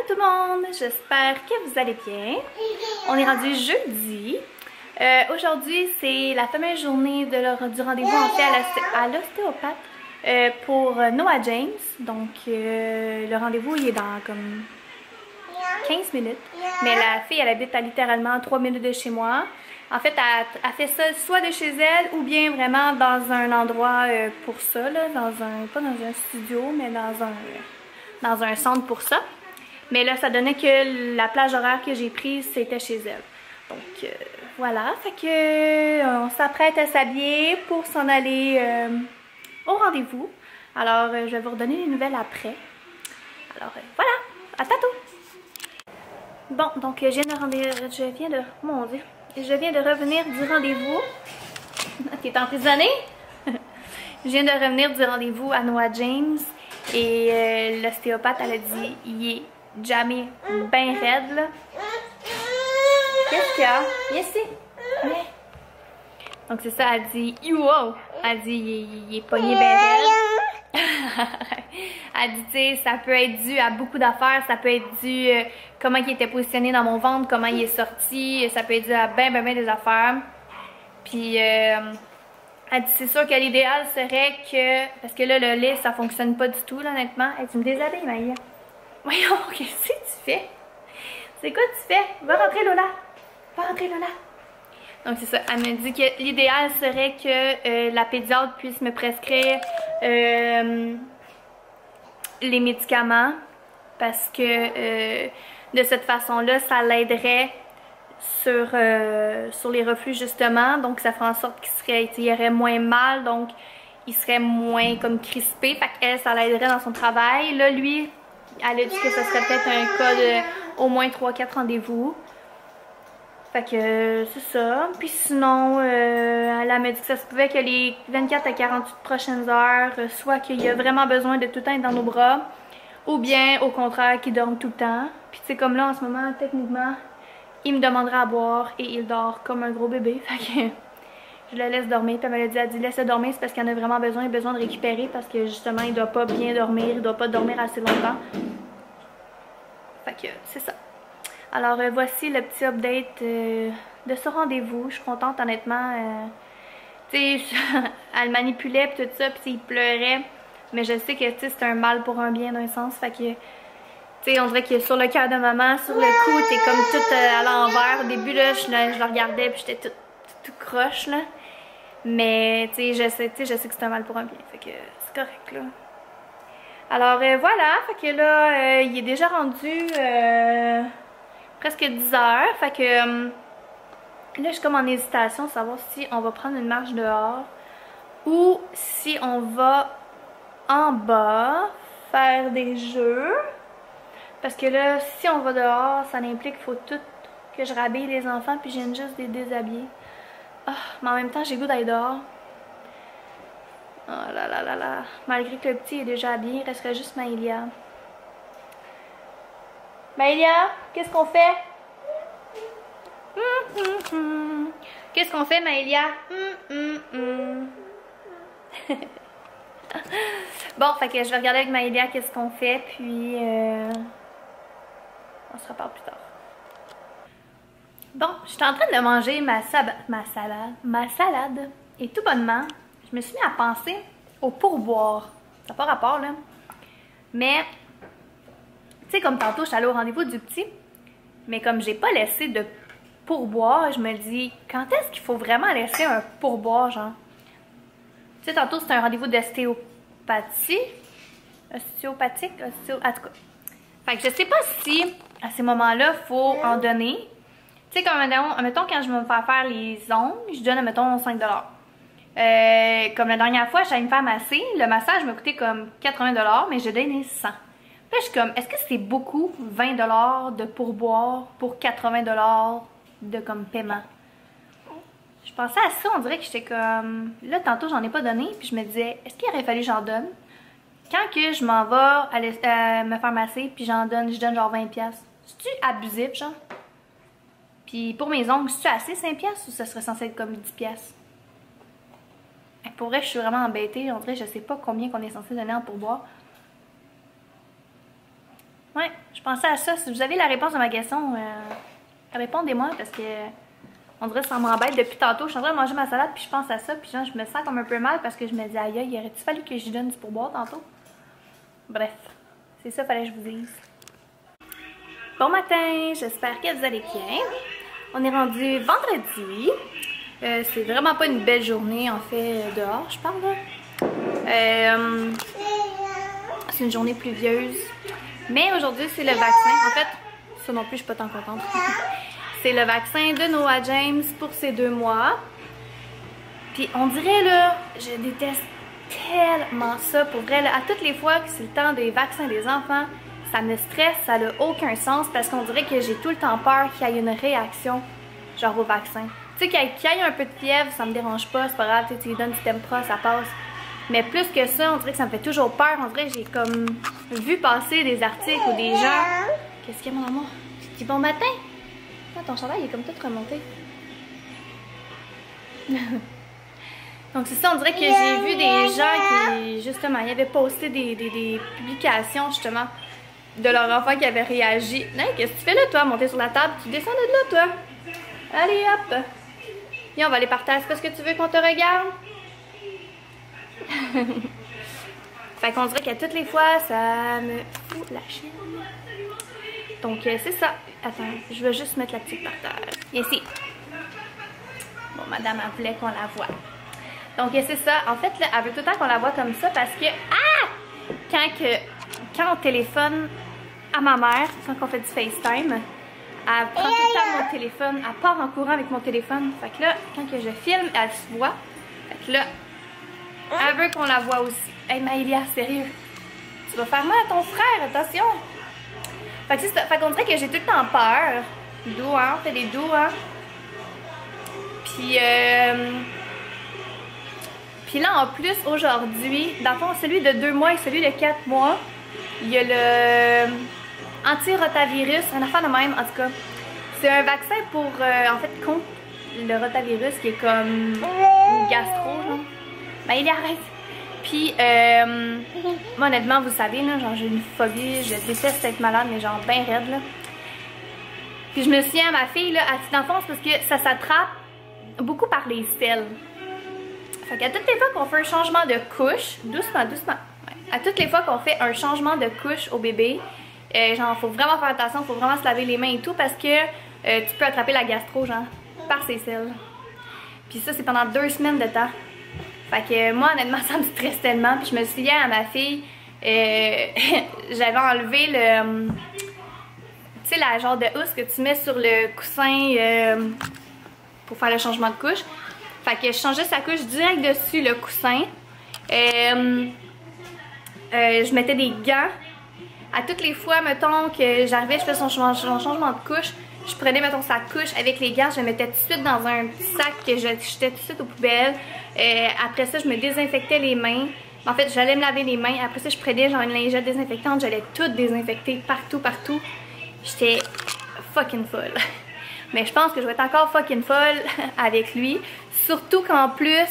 tout le monde, j'espère que vous allez bien. On est rendu jeudi. Aujourd'hui, c'est la fameuse journée du rendez-vous en fait à l'ostéopathe pour Noah James. Donc, le rendez-vous, il est dans comme 15 minutes. Mais la fille, elle habite à littéralement 3 minutes de chez moi. En fait, elle fait ça soit de chez elle ou bien vraiment dans un endroit pour ça, là, pas dans un studio, mais dans un centre pour ça. Mais là, ça donnait que la plage horaire que j'ai prise, c'était chez elle. Donc, voilà. Fait que on s'apprête à s'habiller pour s'en aller au rendez-vous. Alors, je vais vous redonner les nouvelles après. Alors, voilà. À tantôt! Bon, donc, je viens de revenir du rendez-vous. T'es emprisonné? Je viens de revenir du rendez-vous à Noah James. Et l'ostéopathe, elle a dit, il est jamais bien raide, là. Qu'est-ce qu'il y a? Viens ici. Donc c'est ça, elle dit, wow! Elle dit, il est pogné bien raide. Elle dit, tu sais, ça peut être dû à beaucoup d'affaires, ça peut être dû comment il était positionné dans mon ventre, comment il est sorti, ça peut être dû à ben des affaires. Puis, elle dit, c'est sûr que l'idéal serait que, parce que là, le lait, ça fonctionne pas du tout, là, honnêtement. Elle dit, tu me déshabilles, Maïa. Voyons, qu'est-ce que tu fais? C'est quoi tu fais? Va rentrer, Lola. Va rentrer, Lola. Donc, c'est ça. Elle me dit que l'idéal serait que la pédiatre puisse me prescrire les médicaments parce que de cette façon-là, ça l'aiderait sur les reflux, justement. Donc, ça ferait en sorte qu'il y aurait moins mal. Donc, il serait moins comme crispé. Fait qu'elle, ça l'aiderait dans son travail. Là, lui, elle a dit que ce serait peut-être un cas de au moins 3-4 rendez-vous. Fait que c'est ça. Puis sinon, elle m'a dit que ça se pouvait que les 24 à 48 prochaines heures, soit qu'il y a vraiment besoin de tout le temps être dans nos bras, ou bien au contraire qu'il dorme tout le temps. Puis tu sais, comme là en ce moment, techniquement, il me demandera à boire et il dort comme un gros bébé. Fait que je le laisse dormir. Puis elle m'a dit, laisse-le dormir, c'est parce qu'il en a vraiment besoin. Il a besoin de récupérer parce que justement, il doit pas bien dormir. Il doit pas dormir assez longtemps. Fait que c'est ça. Alors voici le petit update de ce rendez-vous. Je suis contente honnêtement. Tu sais, elle manipulait pis tout ça, puis il pleurait. Mais je sais que c'est un mal pour un bien d'un sens. Fait que, tu sais, on dirait que sur le cœur de maman, sur le cou, t'es comme toute à l'envers. Au début, là, je le regardais puis j'étais tout croche, là. Mais, tu sais, je sais que c'est un mal pour un bien. Fait que c'est correct, là. Alors, voilà. Fait que là, il est déjà rendu presque 10 heures. Fait que là, je suis comme en hésitation de savoir si on va prendre une marche dehors ou si on va en bas faire des jeux. Parce que là, si on va dehors, ça implique qu'il faut tout que je rhabille les enfants puis je viens juste de les déshabiller. Oh, mais en même temps, j'ai goût d'aller dehors. Oh là là là là. Malgré que le petit est déjà habillé, il resterait juste Maëlia. Maëlia, qu'est-ce qu'on fait? Qu'est-ce qu'on fait, Maëlia? Bon, fait que je vais regarder avec Maëlia qu'est-ce qu'on fait, puis on se reparle plus tard. Bon, je suis en train de manger ma salade, et tout bonnement, je me suis mis à penser au pourboire. Ça n'a pas rapport, là. Mais, tu sais, comme tantôt, je suis allée au rendez-vous du petit, mais comme j'ai pas laissé de pourboire, je me dis, quand est-ce qu'il faut vraiment laisser un pourboire, genre? Tu sais, tantôt, c'était un rendez-vous d'ostéopathie. Ostéopathique? En tout cas. Fait que je sais pas si, à ces moments-là, il faut en donner. Tu sais, comme, mettons, quand je vais me faire les ongles, je donne, mettons, 5 $. Comme la dernière fois, j'allais me faire masser. Le massage m'a coûté comme 80 $, mais je donnais 100. Puis là, je suis comme, est-ce que c'est beaucoup 20 $ de pourboire pour 80 $ de comme paiement? Je pensais à ça, on dirait que j'étais comme... Là, tantôt, j'en ai pas donné, puis je me disais, est-ce qu'il aurait fallu que j'en donne? Quand que je m'en vais me faire masser, puis je donne genre 20$. C'est-tu abusif, genre? Puis pour mes ongles, c'est-tu assez 5$ ou ça serait censé être comme 10$? Pour vrai, je suis vraiment embêtée. On dirait, je sais pas combien qu'on est censé donner en pourboire. Ouais, je pensais à ça. Si vous avez la réponse à ma question, répondez-moi parce que on dirait que ça m'embête depuis tantôt. Je suis en train de manger ma salade puis je pense à ça. Puis genre, je me sens comme un peu mal parce que je me dis aïe, il aurait-tu fallu que je donne du pourboire tantôt? Bref, c'est ça fallait que je vous dise. Bon matin, j'espère que vous allez bien. On est rendu vendredi. C'est vraiment pas une belle journée en fait dehors, je parle là. C'est une journée pluvieuse. Mais aujourd'hui c'est le vaccin. En fait, ça non plus je suis pas tant contente. C'est le vaccin de Noah James pour ces 2 mois. Puis on dirait là, je déteste tellement ça. Pour vrai, là, à toutes les fois que c'est le temps des vaccins des enfants, ça me stresse, ça n'a aucun sens parce qu'on dirait que j'ai tout le temps peur qu'il y ait une réaction genre au vaccin. Tu sais, qu'il y ait un peu de fièvre, ça me dérange pas, c'est pas grave, tu lui donnes du Tempra, ça passe. Mais plus que ça, on dirait que ça me fait toujours peur. On dirait que j'ai comme vu passer des articles ou des gens. Qu'est-ce qu'il y a, mon amour? Tu dis bon matin? Ah, ton chandail il est comme tout remonté. Donc c'est ça, on dirait que j'ai vu des gens qui, justement, ils avaient posté des publications, justement, de leur enfant qui avait réagi. Hey, qu'est-ce que tu fais là, toi? Monter sur la table, tu descends de là, toi. Allez, hop. Viens, on va aller par terre. C'est parce que tu veux qu'on te regarde? Fait qu'on dirait qu'à toutes les fois, ça me fout la chienne. Donc, c'est ça. Attends, je vais juste mettre la petite par terre. Ici. Bon, madame, elle voulait qu'on la voie. Donc, c'est ça. En fait, là, elle veut tout le temps qu'on la voie comme ça parce que... Ah! Quand on téléphone à ma mère, quand on fait du FaceTime, elle prend tout le temps mon téléphone. Elle part en courant avec mon téléphone. Fait que là, quand que je filme, elle se voit. Fait que là... Elle veut qu'on la voie aussi. Hey Maëlia, sérieux. Tu vas faire mal à ton frère, attention. Fait que c'est ça. Fait qu'on dirait que j'ai tout le temps peur. Doux, hein? On fait des doux, hein? Puis là, en plus, aujourd'hui, dans le fond, celui de 2 mois et celui de 4 mois, il y a le anti-rotavirus, un affaire de même, en tout cas. C'est un vaccin pour, en fait, contre le rotavirus qui est comme une gastro, genre. Ben, il arrête. Puis, moi, honnêtement, vous savez, là, genre, j'ai une phobie, je déteste être malade, mais genre, bien raide, là. Puis, je me souviens à ma fille, là, à petite enfance, parce que ça s'attrape beaucoup par les selles. Fait qu'à toutes les fois qu'on fait un changement de couche, doucement, doucement, ouais, à toutes les fois qu'on fait un changement de couche au bébé, genre, faut vraiment faire attention, faut vraiment se laver les mains et tout, parce que tu peux attraper la gastro, genre, par ces selles. Puis ça, c'est pendant 2 semaines de temps. Fait que moi, honnêtement, ça me stresse tellement. Puis je me souviens à ma fille, j'avais enlevé le... Tu sais, la genre de housse que tu mets sur le coussin pour faire le changement de couche. Fait que je changeais sa couche direct dessus le coussin. Je mettais des gants. À toutes les fois, mettons, que j'arrivais, je faisais son changement de couche. Je prenais, mettons, sa couche avec les gants, je le mettais tout de suite dans un petit sac que je jetais tout de suite aux poubelles. Après ça, je me désinfectais les mains. En fait, j'allais me laver les mains. Après ça, je prenais genre une lingette désinfectante, j'allais tout désinfecter partout, partout. J'étais fucking folle. Mais je pense que je vais être encore fucking folle avec lui. Surtout qu'en plus,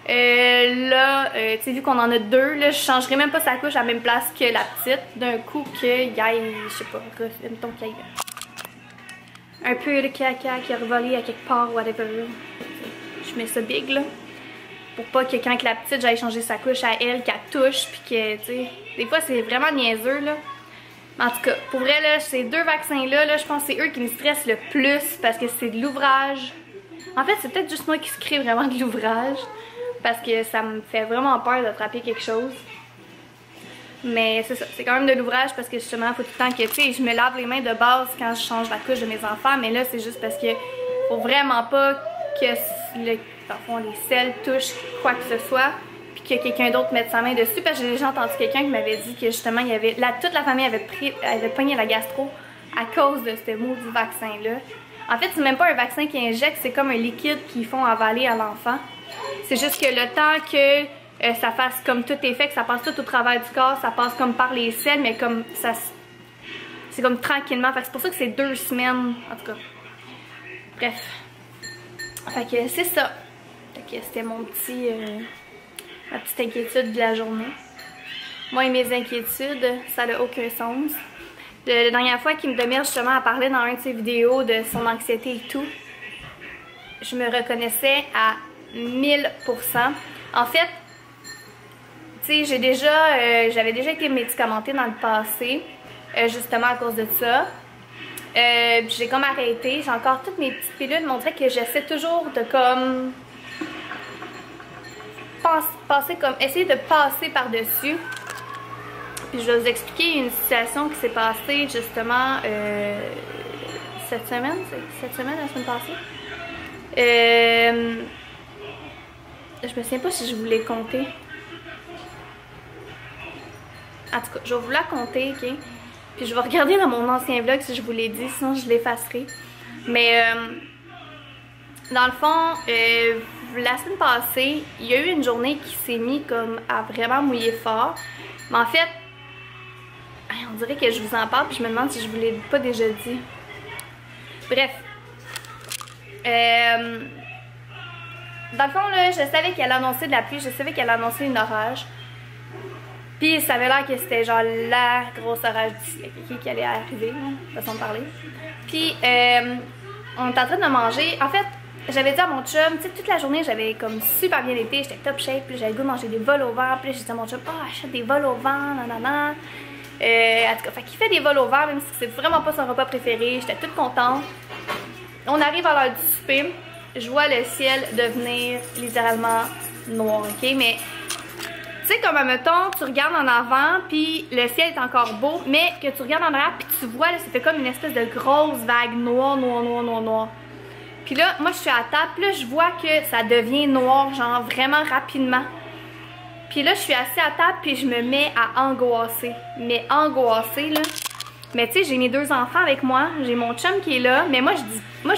là, tu sais, vu qu'on en a 2, là, je changerai même pas sa couche à la même place que la petite. D'un coup, qu'il y aille, je sais pas, mettons qu'il y aille un peu de caca qui a revolé à quelque part, whatever. Je mets ça big, là. Pour pas que quand la petite, j'aille changer sa couche à elle, qu'elle touche, puis que, tu sais, des fois, c'est vraiment niaiseux, là. Mais en tout cas, pour vrai, là, ces 2 vaccins-là, là, je pense que c'est eux qui me stressent le plus, parce que c'est de l'ouvrage. En fait, c'est peut-être juste moi qui se crée vraiment de l'ouvrage, parce que ça me fait vraiment peur d'attraper quelque chose. Mais c'est ça, c'est quand même de l'ouvrage parce que justement, il faut tout le temps que, tu sais, je me lave les mains de base quand je change la couche de mes enfants, mais là, c'est juste parce que faut vraiment pas que dans le fond, les selles touchent quoi que ce soit, puis que quelqu'un d'autre mette sa main dessus, parce que j'ai déjà entendu quelqu'un qui m'avait dit que justement, il y avait, toute la famille avait pogné la gastro à cause de ce maudit vaccin-là. En fait, c'est même pas un vaccin qui injecte, c'est comme un liquide qu'ils font avaler à l'enfant. C'est juste que le temps que ça fasse comme tout effet, que ça passe tout au travers du corps, ça passe comme par les selles, mais comme ça, c'est comme tranquillement. Fait que c'est pour ça que c'est 2 semaines, en tout cas. Bref. Fait que c'est ça. Fait que c'était mon petit, ma petite inquiétude de la journée. Moi et mes inquiétudes, ça n'a aucun sens. La dernière fois Kim Demir justement a parlé dans une de ses vidéos de son anxiété et tout, je me reconnaissais à 1000%. En fait, tu sais, j'avais déjà été médicamentée dans le passé, justement à cause de ça. Puis j'ai comme arrêté, j'ai encore toutes mes petites pilules, mais on dirait que j'essaie toujours de comme essayer de passer par-dessus. Puis je vais vous expliquer une situation qui s'est passée justement cette semaine, la semaine passée. Je me souviens pas si je vous l'ai compté. En tout cas, je vais vous la compter, ok? Puis je vais regarder dans mon ancien vlog si je vous l'ai dit, sinon je l'effacerai. Mais dans le fond, la semaine passée, il y a eu une journée qui s'est mise comme à vraiment mouiller fort. Mais en fait, on dirait que je vous en parle puis je me demande si je vous l'ai pas déjà dit. Bref. Dans le fond, là, je savais qu'elle annonçait de la pluie, je savais qu'elle annonçait une orage. Puis ça avait l'air que c'était genre la grosse orage du siècle qui allait arriver, façon de parler. Puis on était en train de manger. En fait, j'avais dit à mon chum, tu sais, toute la journée j'avais comme super bien été, j'étais top shape, puis j'avais le goût de manger des vols au vent. Puis j'ai dit à mon chum, achète des vols au vent, nanana. En tout cas, fait qu'il fait des vols au vent, même si c'est vraiment pas son repas préféré. J'étais toute contente. On arrive à l'heure du souper, je vois le ciel devenir littéralement noir, ok? Mais tu sais, comme mettons, tu regardes en avant, puis le ciel est encore beau, mais que tu regardes en arrière, puis tu vois, là, ça fait comme une espèce de grosse vague noire. Puis là, moi, je suis à table, puis là, je vois que ça devient noir, genre vraiment rapidement. Puis là, je suis assise à table, puis je me mets à angoisser. Mais angoisser, là. Mais tu sais, j'ai mes deux enfants avec moi, j'ai mon chum qui est là, mais moi, je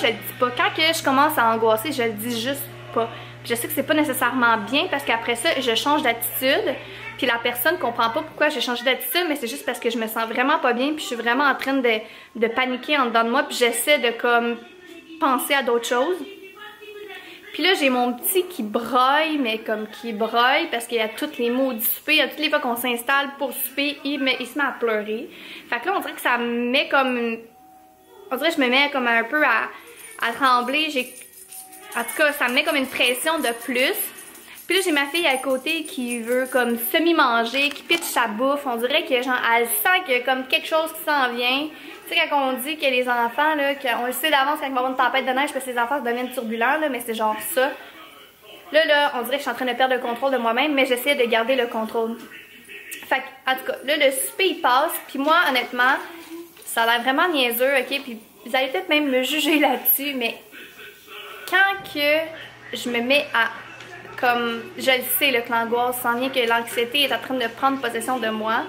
le dis pas. Quand que je commence à angoisser, je le dis juste pas. Je sais que c'est pas nécessairement bien parce qu'après ça, je change d'attitude. Puis la personne comprend pas pourquoi j'ai changé d'attitude, mais c'est juste parce que je me sens vraiment pas bien. Puis je suis vraiment en train de paniquer en dedans de moi. Puis j'essaie de comme penser à d'autres choses. Puis là, j'ai mon petit qui broille, mais comme qui broille parce qu'il y a tous les mots du souper. Il y a toutes les fois qu'on s'installe pour souper, il se met à pleurer. Fait que là, on dirait que ça me met comme... On dirait que je me mets comme un peu à trembler. En tout cas, ça me met comme une pression de plus. Puis là, j'ai ma fille à côté qui veut comme semi-manger, qui pitche sa bouffe. On dirait que genre, elle sent qu'il y a comme quelque chose qui s'en vient. Tu sais, quand on dit que les enfants, là, qu'on le sait d'avance quand il va y avoir une tempête de neige parce que les enfants deviennent turbulents, là, mais c'est genre ça. Là, on dirait que je suis en train de perdre le contrôle de moi-même, mais j'essaie de garder le contrôle. Fait que, en tout cas, là, le souper, il passe. Puis moi, honnêtement, ça a l'air vraiment niaiseux, ok? Puis vous allez peut-être même me juger là-dessus, mais quand que je me mets à... Comme, je le sais, que l'angoisse s'en vient, que l'anxiété est en train de prendre possession de moi.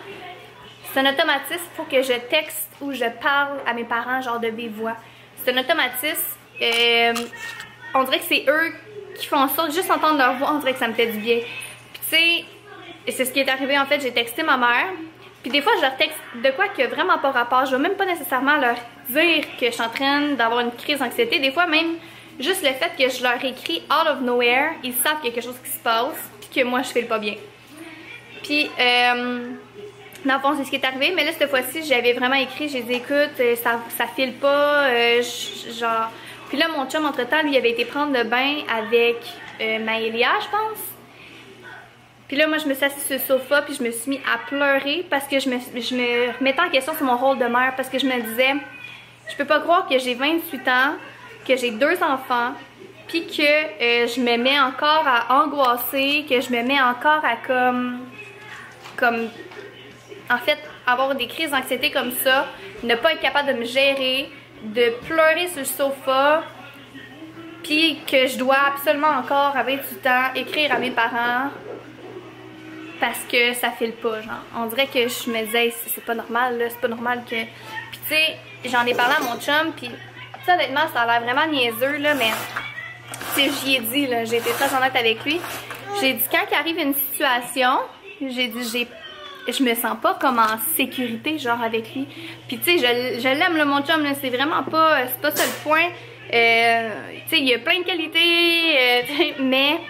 C'est un automatisme, il faut que je texte ou je parle à mes parents, genre de vive voix. C'est un automatisme. On dirait que c'est eux qui font en sorte, juste entendre leur voix, on dirait que ça me fait du bien. Puis tu sais, c'est ce qui est arrivé en fait, j'ai texté ma mère. Puis des fois, je leur texte de quoi qui a vraiment pas rapport. Je vais même pas nécessairement leur dire que je suis en train d'avoir une crise d'anxiété. Des fois, même, juste le fait que je leur écris out of nowhere, ils savent qu'il y a quelque chose qui se passe, puis que moi, je file pas bien. Puis, dans le fond, c'est ce qui est arrivé. Mais là, cette fois-ci, j'avais vraiment écrit, j'ai dit, écoute, ça file pas, genre... Puis là, mon chum, entre-temps, lui, avait été prendre le bain avec Maëlia, je pense. Puis là, moi, je me suis assise sur le sofa, puis je me suis mis à pleurer parce que je me remettais en question sur mon rôle de mère, parce que je me disais, je peux pas croire que j'ai 28 ans, que j'ai 2 enfants, puis que je me mets encore à angoisser, que je me mets encore à comme en fait, avoir des crises d'anxiété comme ça, ne pas être capable de me gérer, de pleurer sur le sofa, puis que je dois absolument encore, à 28 ans, écrire à mes parents parce que ça file pas, genre. On dirait que je me disais, c'est pas normal, là, c'est pas normal que... Puis tu sais, j'en ai parlé à mon chum, puis ça, honnêtement, ça a l'air vraiment niaiseux, là, mais... Tu sais, j'y ai dit, là, j'ai été très honnête avec lui. J'ai dit, quand il arrive une situation, j'ai dit, je me sens pas comme en sécurité, genre, avec lui. Puis tu sais, je l'aime, le mon chum, là, c'est vraiment pas... C'est pas ça le point. Tu sais, il y a plein de qualités, mais...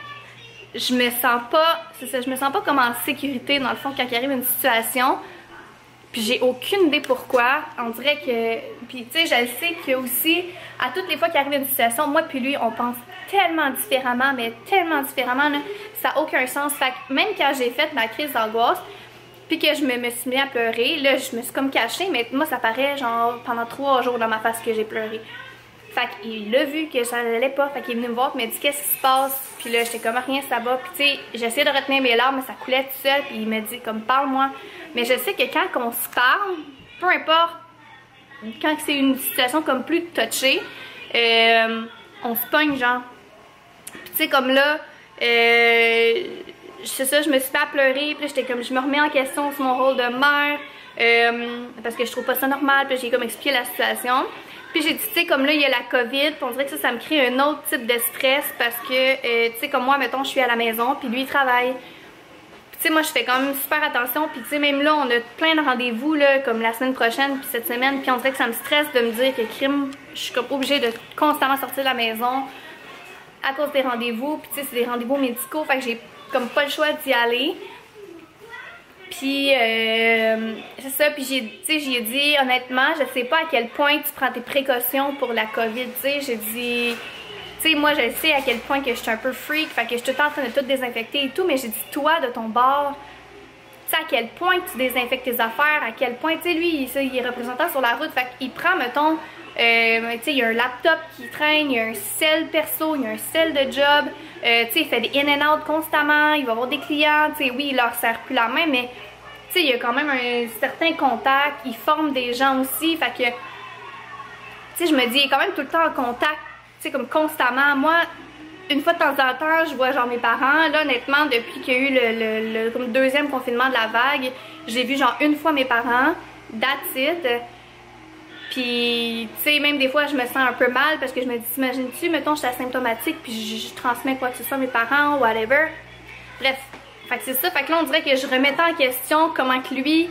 Je me sens pas, c'est ça, je me sens pas comme en sécurité dans le fond quand il arrive une situation. Puis j'ai aucune idée pourquoi. On dirait que... Puis tu sais, je sais que aussi, à toutes les fois qu'il arrive une situation, moi puis lui, on pense tellement différemment, mais tellement différemment, là, ça n'a aucun sens. Fait que même quand j'ai fait ma crise d'angoisse, puis que je me suis mis à pleurer, là, je me suis comme cachée, mais moi, ça paraît genre pendant 3 jours dans ma face que j'ai pleuré. Fait qu'il l'a vu que ça allait pas, fait qu'il est venu me voir, il m'a dit qu'est-ce qui se passe, puis là j'étais comme rien, ça va, puis tu sais, j'essayais de retenir mes larmes, mais ça coulait tout seul, puis il m'a dit comme parle-moi, mais je sais que quand on se parle, peu importe, quand c'est une situation comme plus touchée, on se pogne genre, puis tu sais comme là, c'est ça, je me suis fait pleurer, puis j'étais comme, je me remets en question sur mon rôle de mère, parce que je trouve pas ça normal, puis j'ai comme expliqué la situation. Puis j'ai dit, tu sais, comme là, il y a la COVID, puis on dirait que ça me crée un autre type de stress parce que, tu sais, comme moi, mettons, je suis à la maison, puis lui, il travaille. Puis tu sais, moi, je fais quand même super attention, puis tu sais, même là, on a plein de rendez-vous, là, comme la semaine prochaine, puis cette semaine, puis on dirait que ça me stresse de me dire que crime, je suis comme obligée de constamment sortir de la maison à cause des rendez-vous, puis tu sais, c'est des rendez-vous médicaux, fait que j'ai comme pas le choix d'y aller. Puis c'est ça, puis j'ai dit honnêtement, je sais pas à quel point tu prends tes précautions pour la COVID, tu sais, j'ai dit, tu sais, moi je sais à quel point que je suis un peu freak, fait que je suis tout le temps en train de tout désinfecter et tout, mais j'ai dit toi de ton bord, tu sais à quel point tu désinfectes tes affaires, à quel point, tu sais, lui, il est représentant sur la route, fait qu'il prend, mettons, tu sais, il y a un laptop qui traîne, il y a un cell perso, il y a un cell de job, tu sais, il fait des in and out constamment, il va avoir des clients, tu sais, oui, il leur serre plus la main, mais tu sais, il y a quand même un certain contact, il forme des gens aussi, fait que, tu sais, je me dis, il est quand même tout le temps en contact, tu sais, comme constamment. Moi, une fois de temps en temps, je vois genre mes parents, là, honnêtement, depuis qu'il y a eu le deuxième confinement de la vague, j'ai vu genre une fois mes parents, that's it. Puis, tu sais, même des fois, je me sens un peu mal parce que je me dis, t'imagines-tu, mettons, je suis asymptomatique puis je transmets quoi que ce soit à mes parents, whatever. Bref, fait que c'est ça. Fait que là, on dirait que je remettais en question comment que lui,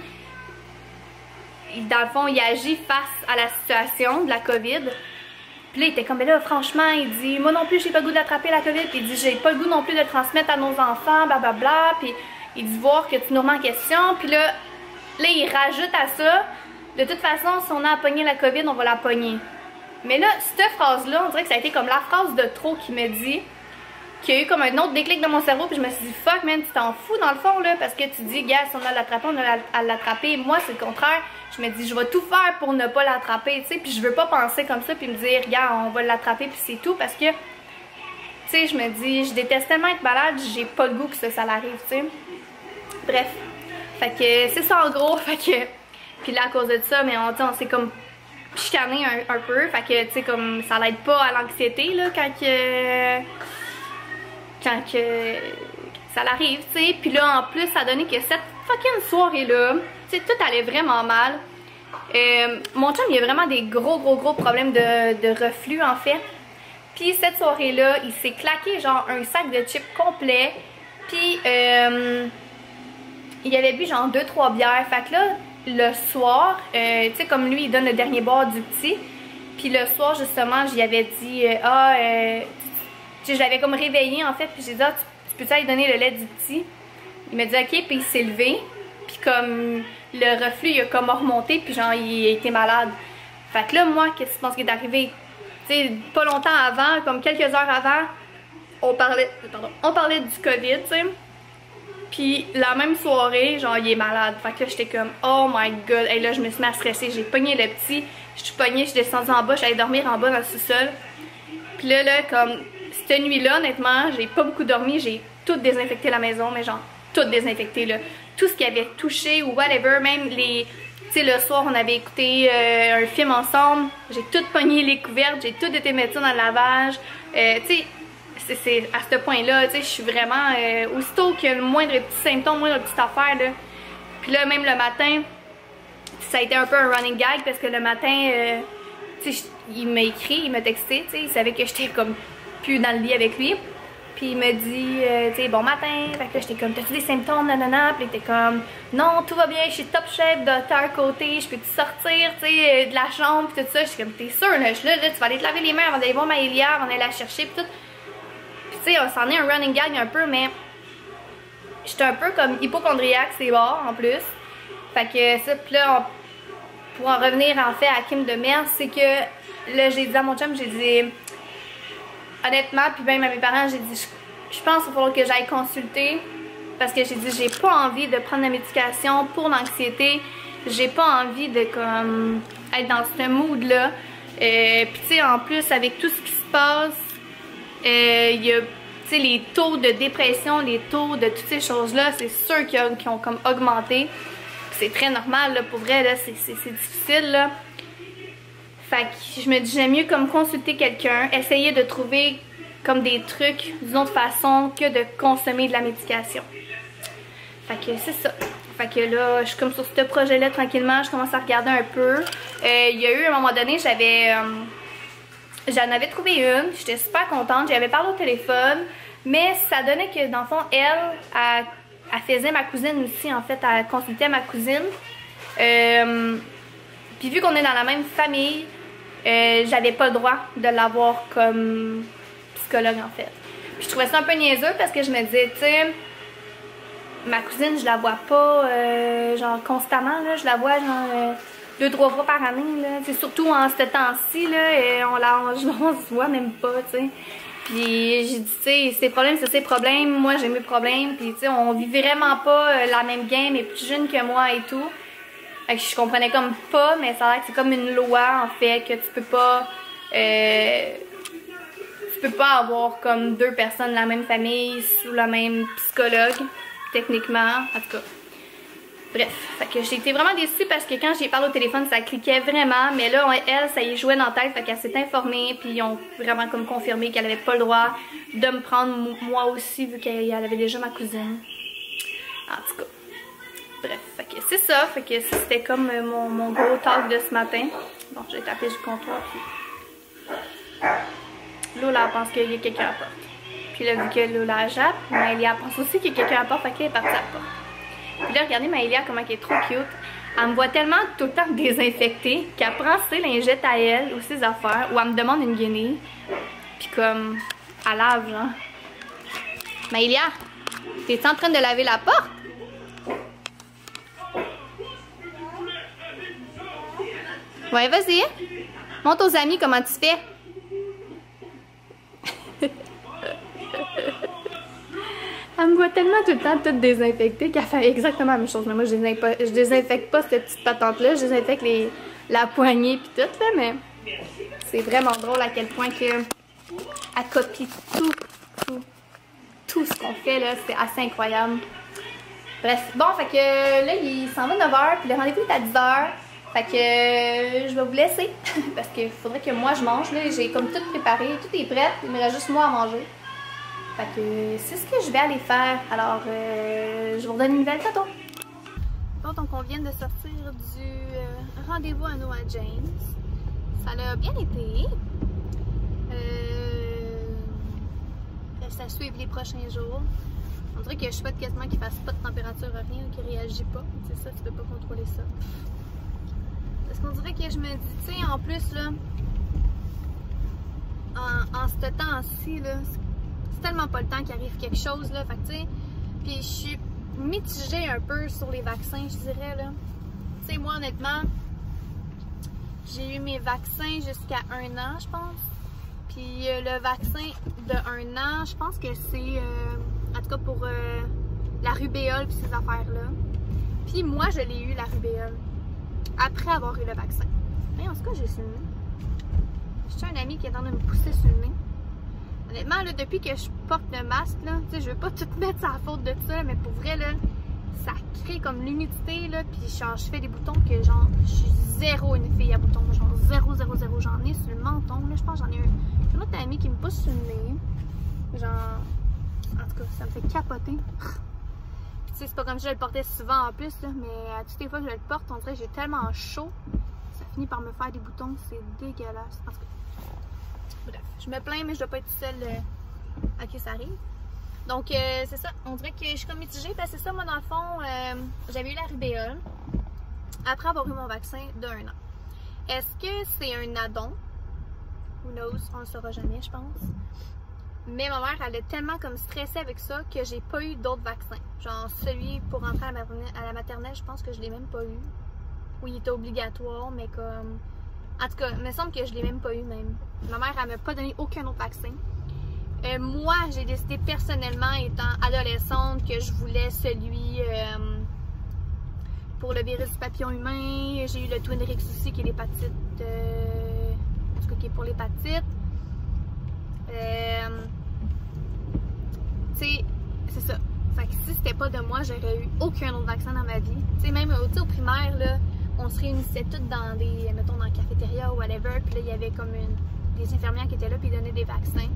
dans le fond, il agit face à la situation de la COVID. Puis là, il était comme, mais là, franchement, il dit, moi non plus, j'ai pas le goût d'attraper la COVID. Puis il dit, j'ai pas le goût non plus de transmettre à nos enfants, blablabla. Puis il dit, voir que tu nous remets en question. Puis là, il rajoute à ça, de toute façon, si on a à pogner la COVID, on va la pogner. Mais là, cette phrase-là, on dirait que ça a été comme la phrase de trop qui me dit, qu'il y a eu comme un autre déclic dans mon cerveau, puis je me suis dit, fuck man, tu t'en fous dans le fond, là, parce que tu dis, gars, si on a à l'attraper, on a à l'attraper. Moi, c'est le contraire. Je me dis, je vais tout faire pour ne pas l'attraper, tu sais, puis je veux pas penser comme ça, puis me dire, gars, on va l'attraper, puis c'est tout, parce que, tu sais, je me dis, je déteste tellement être malade, j'ai pas le goût que ça l'arrive, tu sais. Bref. Fait que, c'est ça en gros, fait que, puis là, à cause de ça, mais on s'est comme chicané un peu, fait que, tu sais, comme, ça l'aide pas à l'anxiété, là, quand ça l'arrive, tu sais. Puis là, en plus, ça a donné que cette fucking soirée-là, tu sais, tout allait vraiment mal. Mon chum, il a vraiment des gros problèmes de reflux, en fait. Puis cette soirée-là, il s'est claqué, genre, un sac de chips complet. Puis, il avait bu, genre, 2-3 bières. Fait que là, le soir, tu sais, comme lui, il donne le dernier bar du petit. Puis le soir, justement, j'y avais dit, je l'avais comme réveillé, en fait. Puis j'ai dit, tu peux-tu aller donner le lait du petit? Il m'a dit, ok, puis il s'est levé. Puis comme, le reflux, il a comme remonté, puis genre, il a été malade. Fait que là, moi, qu'est-ce que tu penses qui est arrivé? Tu sais, pas longtemps avant, comme quelques heures avant, on parlait du COVID, tu sais. Puis la même soirée, genre, il est malade. Fait que là, j'étais comme, oh my god. Et là, je me suis mis à stresser. J'ai pogné le petit. Je suis pognée, je suis descendue en bas. J'allais dormir en bas dans le sous-sol. Puis là, comme, cette nuit-là, honnêtement, j'ai pas beaucoup dormi. J'ai tout désinfecté la maison, mais genre, tout désinfecté, là. Tout ce qui avait touché ou whatever. Même les... Tu sais, le soir, on avait écouté un film ensemble. J'ai tout pogné les couvertes. J'ai tout été mettre ça dans le lavage. Tu sais... C'est à ce point-là, tu sais, je suis vraiment... aussitôt qu'il y a le moindre petit symptôme, moindre petite affaire, là. Puis là, même le matin, ça a été un peu un running gag parce que le matin, tu sais, il m'a écrit, il m'a texté, tu sais, il savait que j'étais comme plus dans le lit avec lui. Puis il m'a dit, tu sais, bon matin. Fait que là, j'étais comme, t'as-tu des symptômes, nanana? Puis il était comme, non, tout va bien, je suis top chef de terre côté, je peux-tu sortir, tu sais, de la chambre, puis tout ça. J'étais comme, t'es sûre, là, tu vas aller te laver les mains avant d'aller voir Maëlia, avant d'aller la chercher, puis tout. Tu sais, c'en est un running gag un peu, mais j'étais un peu comme hypochondriaque, c'est bon en plus. Fait que ça, puis là, pour en revenir en fait à Kim de Mers, c'est que là, j'ai dit à mon chum, j'ai dit, honnêtement, puis même à mes parents, j'ai dit, je pense qu'il va falloir que j'aille consulter, parce que j'ai dit, j'ai pas envie de prendre la médication pour l'anxiété, j'ai pas envie de comme être dans ce mood-là. Puis tu sais, en plus, avec tout ce qui se passe, il y a les taux de dépression, les taux de toutes ces choses-là, c'est sûr qu'ils ont comme augmenté. C'est très normal, là, pour vrai, là, c'est difficile, là. Fait que je me dis, j'aime mieux comme consulter quelqu'un, essayer de trouver comme des trucs d'une autre façon que de consommer de la médication. Fait que c'est ça. Fait que là, je suis comme sur ce projet-là tranquillement, je commence à regarder un peu. Il y a eu un moment donné, j'en avais trouvé une, j'étais super contente, j'avais parlé au téléphone, mais ça donnait que dans le fond, elle faisait ma cousine aussi, en fait, elle consultait ma cousine. Puis vu qu'on est dans la même famille, j'avais pas le droit de l'avoir comme psychologue, en fait. Puis je trouvais ça un peu niaiseux parce que je me disais, tu sais, ma cousine, je la vois pas genre constamment, là, je la vois genre 2-3 fois par année, là. C'est surtout en ce temps-ci, là, et on se voit même pas, tu sais. Puis j'ai dit, tu sais, ses problèmes, c'est ses problèmes, moi j'ai mes problèmes, puis tu sais, on vit vraiment pas la même game, elle est plus jeune que moi et tout. Fait que je comprenais comme pas, mais ça a l'air que c'est comme une loi, en fait, que tu peux pas avoir comme 2 personnes de la même famille sous la même psychologue, techniquement, en tout cas. Bref, fait que j'ai été vraiment déçue parce que quand j'ai parlé au téléphone, ça cliquait vraiment, mais là, elle, ça y jouait dans la tête, fait qu'elle s'est informée, puis ils ont vraiment comme confirmé qu'elle avait pas le droit de me prendre moi aussi, vu qu'elle avait déjà ma cousine. En tout cas. Bref, fait que c'est ça, fait que c'était comme mon gros talk de ce matin. Bon, j'ai tapé du comptoir, puis Lola pense qu'il y a quelqu'un à la porte. Puis là, vu que Lola jappe, Maëlia pense aussi qu'il y a quelqu'un à la porte, fait qu'elle est partie à la porte. Puis là, regardez Maëlia comment elle est trop cute. Elle me voit tellement tout le temps désinfectée qu'elle prend ses lingettes à elle ou ses affaires, ou elle me demande une guenille. Puis comme, elle lave, genre. Maëlia, t'es-tu en train de laver la porte? Ouais, vas-y. Montre aux amis comment tu fais. Elle me voit tellement tout le temps toute désinfectée qu'elle fait exactement la même chose. Mais moi, je désinfecte pas cette petite patente-là. Je désinfecte la poignée pis tout, là. Mais c'est vraiment drôle à quel point que elle copie tout ce qu'on fait, là. C'est assez incroyable. Bref, bon, fait que là, il s'en va 9h, puis le rendez-vous est à 10h. Fait que je vais vous laisser parce qu'il faudrait que moi je mange. J'ai comme tout préparé, tout est prêt, il me reste juste moi à manger. Fait que c'est ce que je vais aller faire. Alors, je vous redonne une nouvelle tantôt. Bon, donc on vient de sortir du rendez-vous à Noah James. Ça a bien été. Reste à suivre les prochains jours. On dirait que je souhaite quasiment qu'il fasse pas de température à rien, qu'il réagit pas. C'est ça, tu peux pas contrôler ça. Parce qu'on dirait que je me dis, tu sais, en plus, là, en ce temps-ci, là, c'est tellement pas le temps qu'il arrive quelque chose, là, fait que, tu sais, puis je suis mitigée un peu sur les vaccins, je dirais, là. Tu sais, moi, honnêtement, j'ai eu mes vaccins jusqu'à 1 an, je pense. Puis le vaccin de 1 an, je pense que c'est, en tout cas pour la rubéole puis ces affaires-là. Puis moi, je l'ai eu, la rubéole, après avoir eu le vaccin. Mais en tout cas, j'ai sur le nez. J'ai un ami qui est en train de me pousser sur le nez. Honnêtement, là, depuis que je porte le masque, là, tu sais, je veux pas tout mettre sur la faute de ça, mais pour vrai, là, ça crée comme l'humidité, là, puis genre, je fais des boutons que, genre, je suis zéro une fille à boutons, genre, zéro, j'en ai sur le menton, là, je pense j'en ai un autre ami qui me pousse sur le nez, genre, en tout cas, ça me fait capoter. Tu sais, c'est pas comme si je le portais souvent en plus, là, mais à toutes les fois que je le porte, on dirait que j'ai tellement chaud, ça finit par me faire des boutons, c'est dégueulasse. En tout cas, bref, je me plains, mais je dois pas être seule à qui ça arrive. Donc, c'est ça, on dirait que je suis comme mitigée, parce que c'est ça, moi, dans le fond, j'avais eu la rubéole après avoir eu mon vaccin de 1 an. Est-ce que c'est un addon? Who knows? On le saura jamais, je pense. Mais ma mère, elle a tellement comme stressé avec ça que j'ai pas eu d'autres vaccins. Genre celui pour rentrer à la maternelle, je pense que je l'ai même pas eu. Oui, il était obligatoire, mais comme... En tout cas, il me semble que je l'ai même pas eu même. Ma mère, elle m'a pas donné aucun autre vaccin. Moi, j'ai décidé personnellement, étant adolescente, que je voulais celui pour le virus du papillon humain. J'ai eu le Twinrix aussi, qui est l'hépatite... en tout cas, qui est pour l'hépatite. Tu sais, c'est ça. Fait que si c'était pas de moi, j'aurais eu aucun autre vaccin dans ma vie. Tu sais, même au primaire, là, on se réunissait toutes dans des, mettons, dans la cafétéria ou whatever, puis là, il y avait comme des infirmières qui étaient là, puis ils donnaient des vaccins.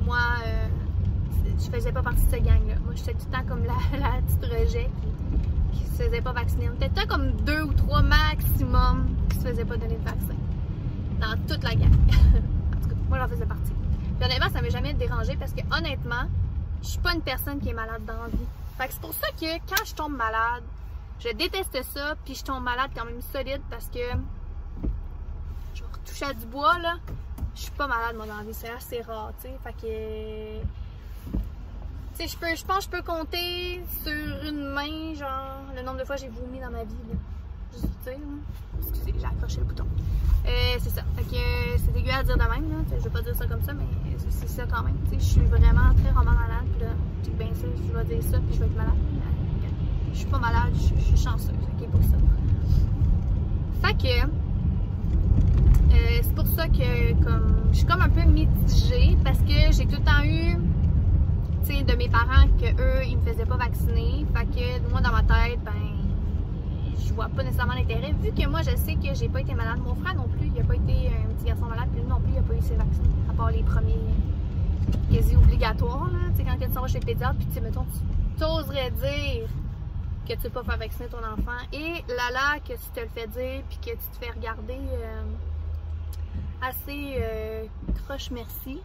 Moi, je faisais pas partie de cette gang-là. Moi, j'étais tout le temps comme la petite rejet qui se faisait pas vacciner. On était tout le temps comme 2 ou 3 maximum qui se faisaient pas donner de vaccin. Dans toute la gang. En tout cas, moi, j'en faisais partie. Puis honnêtement, ça m'a jamais dérangé parce que honnêtement, je suis pas une personne qui est malade dans la vie. Fait que c'est pour ça que quand je tombe malade, je déteste ça, puis je tombe malade quand même solide parce que je vais retoucher à du bois, là. Je suis pas malade, moi, dans la vie. C'est assez rare, tu sais. Fait que... Tu sais, je pense que je peux compter sur une main, genre, le nombre de fois que j'ai vomi dans ma vie, là. Juste, tu sais, excusez, j'ai accroché le bouton. C'est ça. Fait que c'est dégueu à dire de même, là. Je vais pas dire ça comme ça, mais c'est ça quand même. Tu sais, je suis vraiment très rarement malade, puis là, tu sais, bien sûr, je vais dire ça, puis je vais être malade. Je suis pas malade, je suis chanceuse, ok, pour ça. Fait que... c'est pour ça que comme je suis comme un peu mitigée parce que j'ai tout le temps eu, tu sais, de mes parents que eux ils me faisaient pas vacciner. Fait que moi dans ma tête, ben je vois pas nécessairement l'intérêt vu que moi je sais que j'ai pas été malade. Mon frère non plus, il a pas été un petit garçon malade, puis lui non plus il a pas eu ses vaccins, à part les premiers quasi obligatoires là. Tu sais, quand tu vas chez le pédiatre, puis tu sais, mettons, tu t'oserais dire que tu veux pas faire vacciner ton enfant et là que tu te le fais dire puis que tu te fais regarder assez croche merci.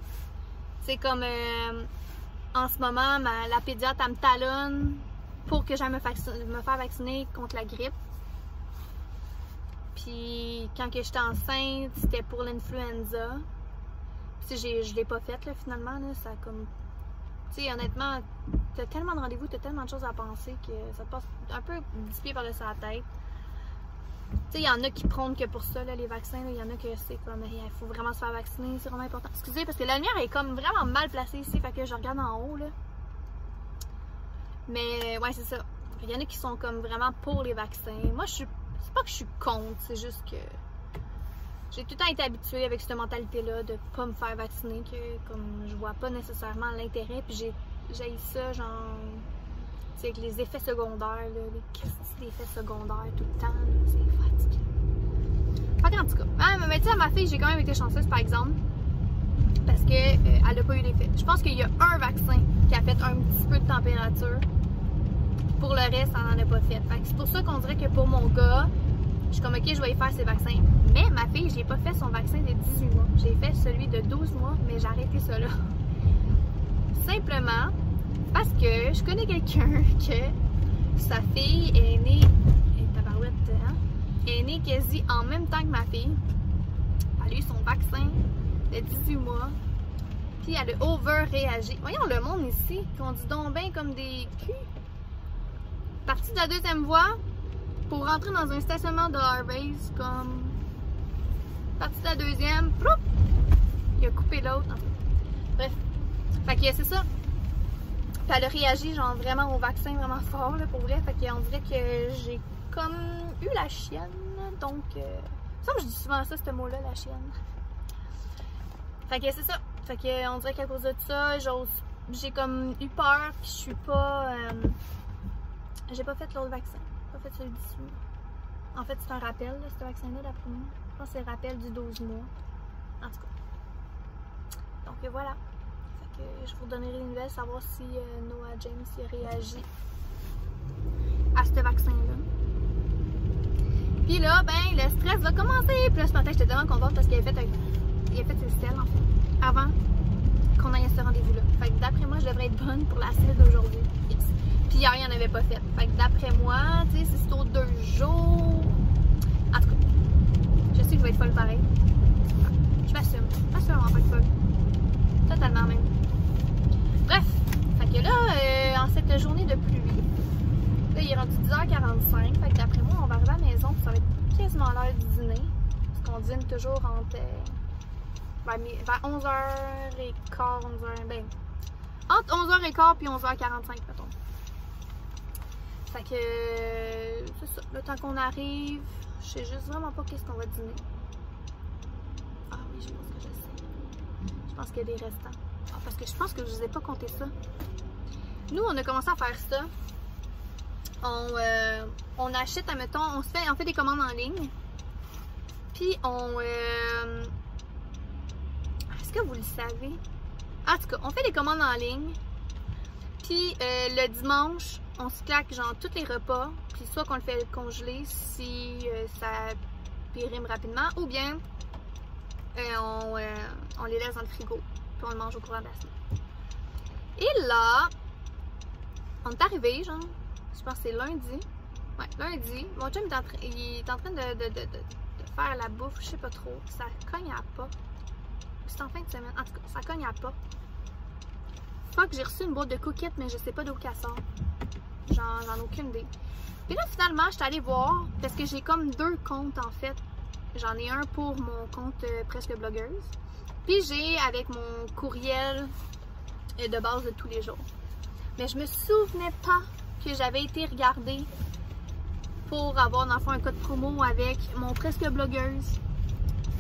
C'est comme en ce moment la pédiatre elle me talonne pour que j'aille me faire vacciner contre la grippe. Puis quand que j'étais enceinte, c'était pour l'influenza. Puis je l'ai pas faite là finalement là, ça comme tu sais, honnêtement, t'as tellement de rendez-vous, t'as tellement de choses à penser que ça te passe un peu 10 pieds par-dessus la tête. Tu sais, il y en a qui prônent que pour ça, là, les vaccins, il y en a que c'est comme, il faut vraiment se faire vacciner, c'est vraiment important. Excusez, parce que la lumière est comme vraiment mal placée ici, fait que je regarde en haut, là. Mais, ouais, c'est ça. Il y en a qui sont comme vraiment pour les vaccins. Moi, c'est pas que je suis contre, c'est juste que j'ai tout le temps été habituée avec cette mentalité-là de pas me faire vacciner, que comme je vois pas nécessairement l'intérêt, puis j'ai ça, genre, tu sais, avec les effets secondaires, là, les effets secondaires tout le temps, c'est fatigant. Fait qu'en tout cas, mais tu sais, à ma fille, j'ai quand même été chanceuse, par exemple, parce que elle a pas eu l'effet. Je pense qu'il y a un vaccin qui a fait un petit peu de température, pour le reste, elle n'en a pas fait. Fait que c'est pour ça qu'on dirait que pour mon gars, je suis comme, ok, je vais y faire ses vaccins. Mais ma fille, j'ai pas fait son vaccin de 18 mois. J'ai fait celui de 12 mois, mais j'ai arrêté ça là. Simplement parce que je connais quelqu'un que sa fille est née, tabarouette, hein, est née quasi en même temps que ma fille. Elle a eu son vaccin de 18 mois. Puis elle a over-réagi. Voyons le monde ici, qu'on dit donc bien comme des culs. Partie de la deuxième voie, pour rentrer dans un stationnement de Harvey's, comme partie de la deuxième, proup, il a coupé l'autre. Bref, fait que c'est ça. Puis elle a réagi genre vraiment au vaccin vraiment fort là, pour vrai. Fait qu'on dirait que j'ai comme eu la chienne. Donc, ça je dis souvent ça, ce mot-là, la chienne. Fait que c'est ça. Fait que on dirait qu'à cause de ça, j'ai comme eu peur. Puis je suis pas. J'ai pas fait l'autre vaccin. Pas fait celui d'ici. En fait, c'est un rappel, là, ce vaccin-là, d'après moi. Je pense que c'est le rappel du 12 mois. En tout cas. Donc voilà. Fait que je vous donnerai des nouvelles, savoir si Noah James y a réagi à ce vaccin-là. Puis là, ben, le stress va commencer. Puis là, ce matin, j'étais tellement contente parce qu'il avait fait ses selles, en fait, avant qu'on aille à ce rendez-vous-là. Fait que d'après moi, je devrais être bonne pour la selle d'aujourd'hui. Puis hier, il n'y en avait pas fait. Fait que d'après moi, tu sais, si c'est aux 2 jours. En tout cas, je sais que je vais être folle pareil. Je m'assume. Assurément pas folle. Totalement même. dans cette journée de pluie. Là, il est rendu 10h45. Fait que d'après moi, on va arriver à la maison. Ça va être quasiment l'heure du dîner. Parce qu'on dîne toujours entre vers 11h15, 11h. Ben, entre 11h15 et 11h45, mettons. Fait que. C'est ça. Le temps qu'on arrive, je sais juste vraiment pas qu'est-ce qu'on va dîner. Ah oui, je pense que je sais. Je pense qu'il y a des restants. Ah, parce que je pense que je vous ai pas compté ça. Nous, on a commencé à faire ça. On achète, admettons, on fait des commandes en ligne. Puis on... Est-ce que vous le savez? En tout cas, on fait des commandes en ligne. Puis le dimanche, on se claque genre tous les repas. Puis soit qu'on le fait congeler si ça périme rapidement. Ou bien on les laisse dans le frigo. Puis on le mange au courant de la semaine. Et là, on est arrivé, genre, je pense que c'est lundi. Ouais, lundi. Mon chum il est en train de faire la bouffe, je sais pas trop. Ça cogne à pas. C'est en fin de semaine. En tout cas, ça cogne à pas. Fuck, j'ai reçu une boîte de cookies, mais je sais pas d'où qu'elle sort. J'en ai aucune idée. Puis là, finalement, je suis allée voir, parce que j'ai comme 2 comptes en fait. J'en ai un pour mon compte Presque Blogueuse. Puis j'ai avec mon courriel de base de tous les jours. Mais je me souvenais pas que j'avais été regarder pour avoir dans le fond un code promo avec mon Presque Blogueuse.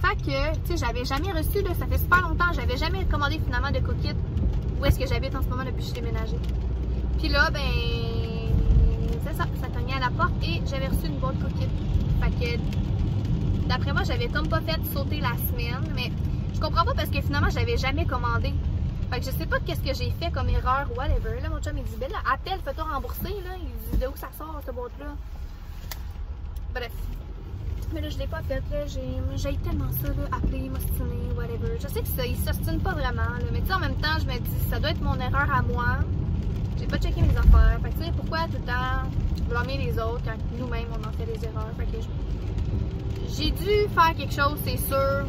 Fait que, tu sais, j'avais jamais reçu, là, ça fait super longtemps, j'avais jamais commandé finalement de cookies où est-ce que j'habite en ce moment depuis que je suis déménagée. Puis là, ben, c'est ça cognait à la porte et j'avais reçu une boîte de cookies. Fait que, d'après moi, j'avais comme pas fait sauter la semaine, mais je comprends pas parce que finalement, je l'avais jamais commandé. Fait que je sais pas qu'est-ce que j'ai fait comme erreur ou whatever. Là, mon chum, il dit, ben là, appelle, fais-toi rembourser, là. Il dit, de où ça sort, cette boîte-là? Bref. Mais là, je l'ai pas faite, là. J'ai tellement ça, là, appeler, m'ostiner, whatever. Je sais que ça, il s'ostine pas vraiment, là. Mais tu sais, en même temps, je me dis, ça doit être mon erreur à moi. J'ai pas checké mes affaires. Fait que tu sais, pourquoi tout le temps blâmer les autres quand nous-mêmes, on en fait des erreurs? Fait que j'ai dû faire quelque chose, c'est sûr.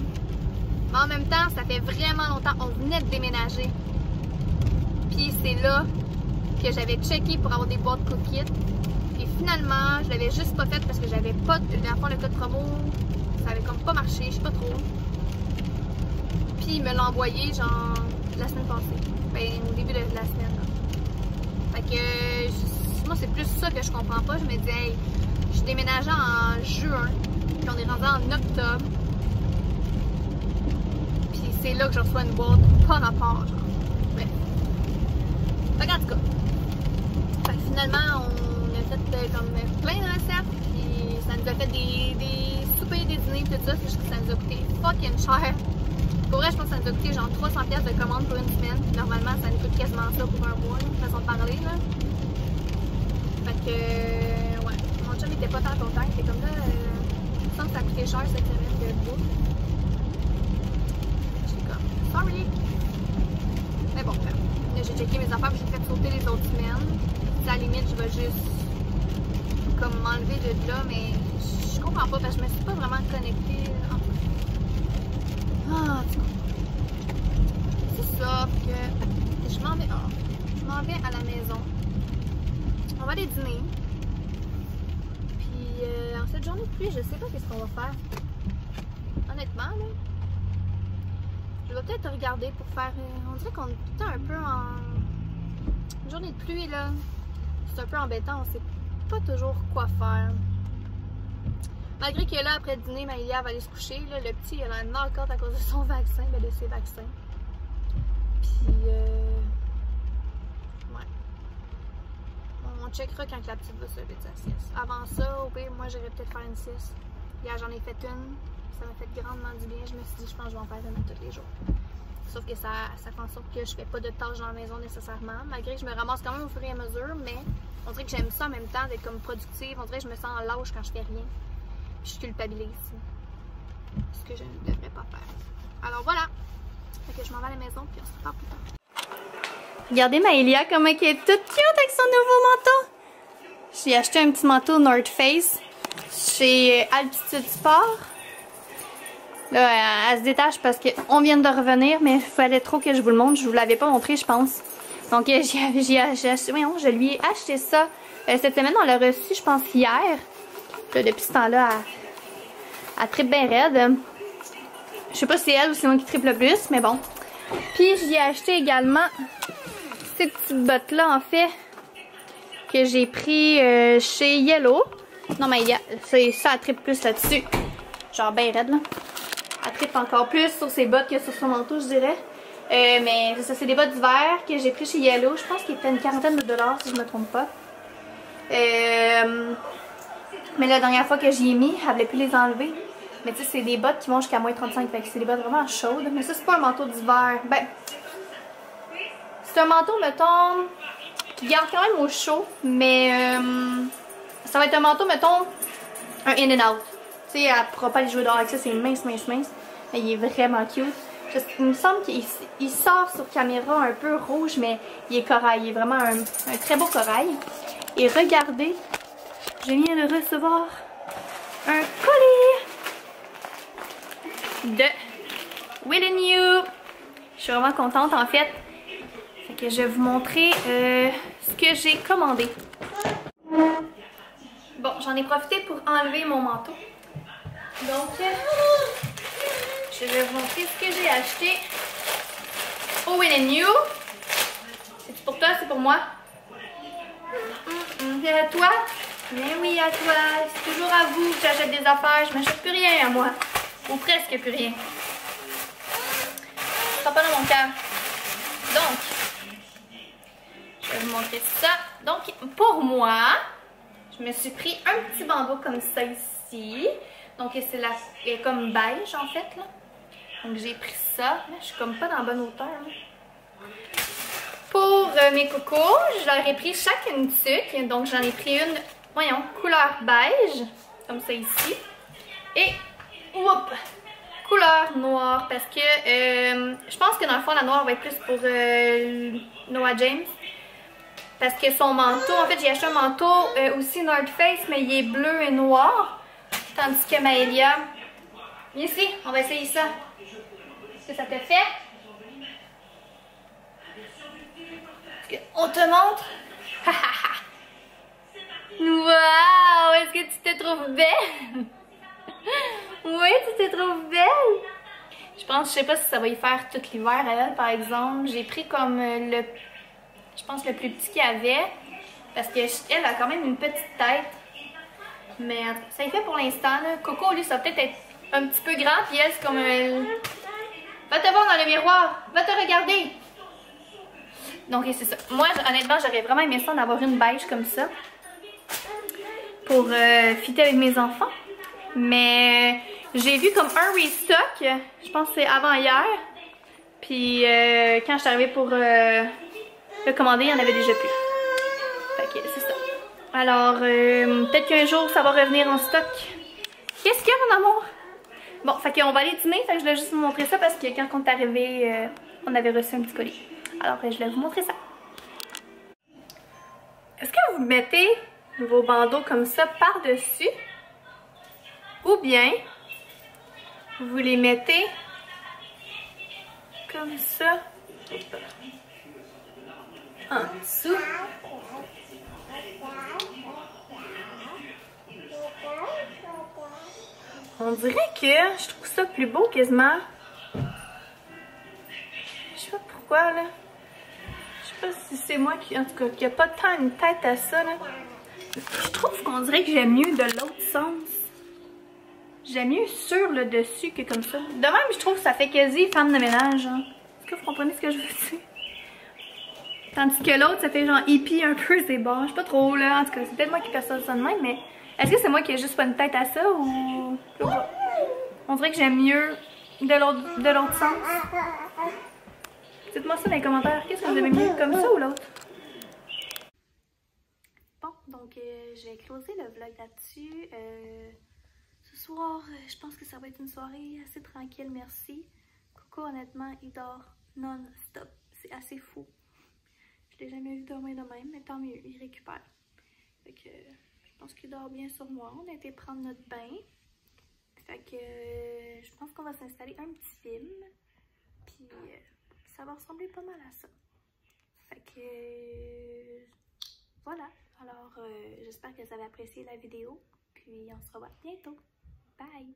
Mais en même temps, ça fait vraiment longtemps. On venait de déménager. Puis c'est là que j'avais checké pour avoir des boîtes cookies. Et finalement, je l'avais juste pas fait parce que j'avais pas le code promo. Ça avait comme pas marché, je sais pas trop. Puis il me l'a envoyé genre la semaine passée. Ben au début de la semaine. Là. Fait que moi c'est plus ça que je comprends pas. Je me dis hey, je déménageais en juin. Puis on est rendu en octobre. Puis c'est là que je reçois une boîte pas rapport, genre. Bref. Fait qu'en tout cas. Fait que finalement on a fait comme plein de recettes. Puis ça nous a fait des soupers, des dîners, tout ça. C'est juste que ça nous a coûté fucking cher. Pour vrai, je pense que ça nous a coûté genre 300$ de commande pour une semaine. Puis normalement, ça nous coûte quasiment ça pour un mois, là, façon de parler, là. Fait que, ouais. Mon chum était pas tant content. Il était comme là, je sens que ça a coûté cher cette semaine de bouffe. J'étais comme, sorry. Mais bon, là, j'ai checké mes affaires, j'ai fait sauter les autres semaines. À la limite, je vais juste comme m'enlever de là, mais je comprends pas parce que je me suis pas vraiment connectée. Ah, c'est ça que je m'en vais à la maison. On va aller dîner. Puis en cette journée de pluie, je sais pas qu'est-ce qu'on va faire. Honnêtement, là. Je vais peut-être regarder pour faire. On dirait qu'on est tout le temps un peu en. Une journée de pluie, là. C'est un peu embêtant, on sait pas toujours quoi faire. Malgré que là, après le dîner, Maïlia va aller se coucher. Là, le petit, il a une knock-out à cause de son vaccin, ben de ses vaccins. Puis, ouais. On checkera quand la petite va se lever de sa sieste. Avant ça, au pire, moi, j'irais peut-être faire une sieste. Hier, j'en ai fait une. Ça m'a fait grandement du bien. Je me suis dit, je pense que je vais en faire une tous les jours. Sauf que ça fait en sorte que je fais pas de tâches dans la maison nécessairement. Malgré que je me ramasse quand même au fur et à mesure, mais on dirait que j'aime ça en même temps d'être comme productive. On dirait que je me sens lâche quand je fais rien. Puis je culpabilise. Ce que je ne devrais pas faire. Alors voilà. Fait que je m'en vais à la maison puis on se reparle plus tard. Regardez Maëlia comment elle est toute cute avec son nouveau manteau. J'ai acheté un petit manteau North Face chez Altitude Sport. Là, elle se détache parce qu'on vient de revenir, mais il fallait trop que je vous le montre. Je vous l'avais pas montré, je pense. Donc, je lui ai acheté ça cette semaine. On l'a reçu, je pense, hier. Là, depuis ce temps-là, elle tripe bien raide. Je sais pas si c'est elle ou c'est moi qui tripe le plus, mais bon. Puis, j'y ai acheté également ces petites bottes-là, en fait, que j'ai pris chez Yellow. Non, mais c'est ça, elle tripe plus là-dessus. Genre bien raide, là. Elle tripe encore plus sur ses bottes que sur son manteau, je dirais. Mais ça, c'est des bottes d'hiver que j'ai pris chez Yellow. Je pense qu'il était une quarantaine de dollars, si je me trompe pas. Mais la dernière fois que j'y ai mis, elle voulait plus les enlever. Mais tu sais, c'est des bottes qui vont jusqu'à moins 35. Fait que c'est des bottes vraiment chaudes. Mais ça, c'est pas un manteau d'hiver. Ben, c'est un manteau, mettons, qui garde quand même au chaud. Mais ça va être un manteau, mettons, un in and out. Tu sais, elle pourra pas aller jouer dehors avec ça. C'est mince, mince, mince. Mais il est vraiment cute. Il me semble qu'il sort sur caméra un peu rouge, mais il est corail. Il est vraiment un très beau corail. Et regardez, je viens de recevoir un colis de Will & You. Je suis vraiment contente en fait. Fait que je vais vous montrer ce que j'ai commandé. Bon, j'en ai profité pour enlever mon manteau. Donc, je vais vous montrer ce que j'ai acheté au Will & You. C'est pour toi, c'est pour moi. C'est à toi? Mais oui, à toi. C'est toujours à vous que j'achète des affaires. Je m'achète plus rien à moi. Ou presque plus rien. Ce sera pas dans mon cœur. Donc, je vais vous montrer ça. Donc, pour moi, je me suis pris un petit bandeau comme ça ici. Donc, c'est comme beige en fait, là. Donc, j'ai pris ça. Là, je suis comme pas dans la bonne hauteur. Hein. Pour mes cocos, je leur ai pris chacune une tuque. Donc, j'en ai pris une, voyons, couleur beige, comme ça ici. Et, whoop, couleur noire, parce que je pense que dans le fond, la noire va être plus pour Noah James. Parce que son manteau, en fait, j'ai acheté un manteau aussi North Face, mais il est bleu et noir. Tandis que Maëlia, viens ici, on va essayer ça. Est-ce que ça te fait? On te montre? Waouh! Est-ce que tu te trouves belle? Oui, tu te trouves belle? Je sais pas si ça va y faire tout l'hiver à elle, par exemple. J'ai pris comme je pense le plus petit qu'il y avait. Parce qu'elle a quand même une petite tête. Mais ça y fait pour l'instant. Coco, lui, ça va peut-être être un petit peu grand. Puis elle, c'est comme... Va te voir dans le miroir. Va te regarder. Donc, c'est ça. Moi, honnêtement, j'aurais vraiment aimé ça d'avoir une beige comme ça. Pour fitter avec mes enfants. Mais j'ai vu comme un restock. Je pense que c'est avant hier. Puis quand je suis arrivée pour le commander, il y en avait déjà plus. Fait que c'est ça. Alors, peut-être qu'un jour, ça va revenir en stock. Qu'est-ce qu'il y a, mon amour? Bon, fait qu'on va aller dîner. Fait que je voulais juste vous montrer ça parce que quand on est arrivé, on avait reçu un petit colis. Alors, je vais vous montrer ça. Est-ce que vous mettez vos bandeaux comme ça par-dessus? Ou bien, vous les mettez comme ça en dessous? On dirait que je trouve ça plus beau quasiment. Je sais pas pourquoi là. Je sais pas si c'est moi qui, en tout cas, qui a pas tant une tête à ça là. Je trouve qu'on dirait que j'aime mieux de l'autre sens. J'aime mieux sur le dessus que comme ça. De même, je trouve que ça fait quasi femme de ménage. Hein. Est-ce que vous comprenez ce que je veux dire? Tandis que l'autre, ça fait genre hippie un peu, c'est bon. Je sais pas trop là. En tout cas, c'est peut-être moi qui perçois ça de même, mais est-ce que c'est moi qui ai juste pas une tête à ça ou... On dirait que j'aime mieux de l'autre sens. Dites-moi ça dans les commentaires. Qu'est-ce que vous aimez mieux, comme ça ou l'autre? Bon, donc je vais closer le vlog là-dessus. Ce soir, je pense que ça va être une soirée assez tranquille, merci. Coco, honnêtement, il dort non-stop. C'est assez fou. Je l'ai jamais vu dormir de même, mais tant mieux, il récupère. Fait que je pense qu'il dort bien sur moi. On a été prendre notre bain. Fait que je pense qu'on va s'installer un petit film. Puis ça va ressembler pas mal à ça. Fait que voilà. Alors j'espère que vous avez apprécié la vidéo. Puis on se revoit bientôt. Bye!